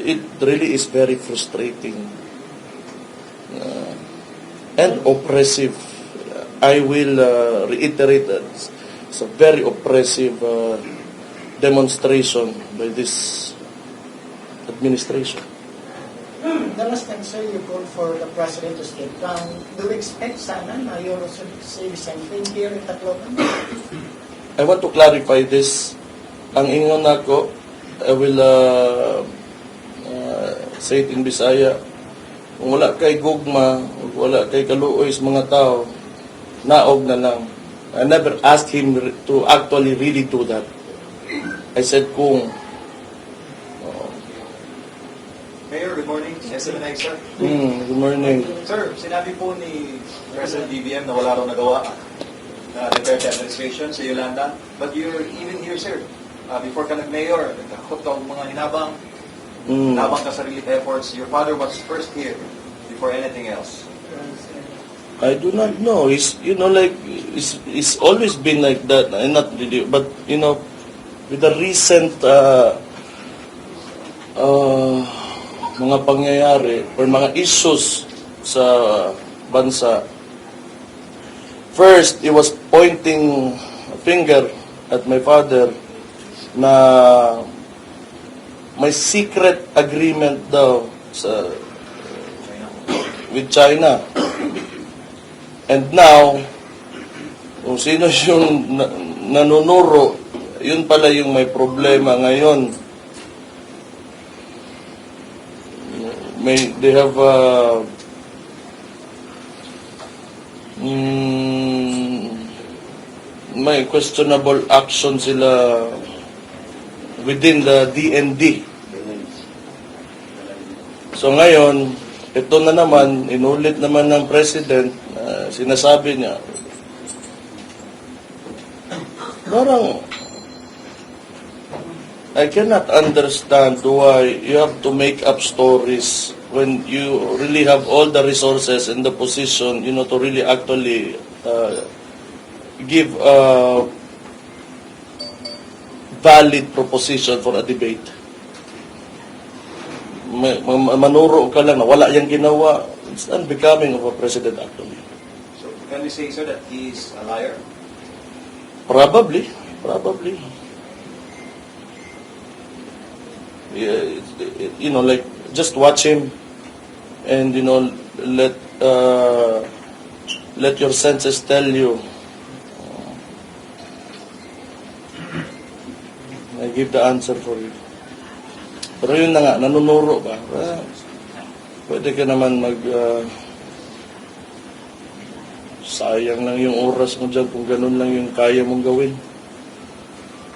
it really is very frustrating and oppressive. I will reiterate that it's a very oppressive demonstration by this administration. The last time, sir, you called for the President to step down. Do we expect sana na you also say the same thing here in Tacloban? I want to clarify this. Ang ingon nako, I will say it in Bisaya. Kung wala kay gugma, wala kay kaluoy sa mga tao, naog na lang. I never asked him to actually really do that. I said kung. Mayor, good morning. SMNI, sir. Good morning. Sir, sinabi po ni President BBM na wala raw nagawa na Duterte administration sa Yolanda. But you're even here, sir. Before ka nag-mayor, nagkakot ka mga hinabang, hinabang ka sa relief efforts. Your father was first here before anything else. I do not know. It's always been like that. Not really, but with the recent mga pangyayari or mga issues sa bansa. First, he was pointing a finger at my father na may secret agreement daw with China. And now, kung sino yung nanunuro, yun pala yung may problema ngayon. They have may questionable action sila within the DND. So ngayon, ito na naman, inulit naman ng President, sinasabi niya, parang, I cannot understand why you have to make up stories when you really have all the resources and the position, to really actually give a valid proposition for a debate. Manuro ka lang na wala yung ginawa. It's unbecoming of a president actually. So, can we say, sir, that he's a liar? Probably. Yeah, like just watch him and let your senses tell you. I give the answer for you. Pero yun na nga, nanunuro ka. Pwede ka naman sayang lang yung oras mo dyan kung ganun lang yung kaya mong gawin.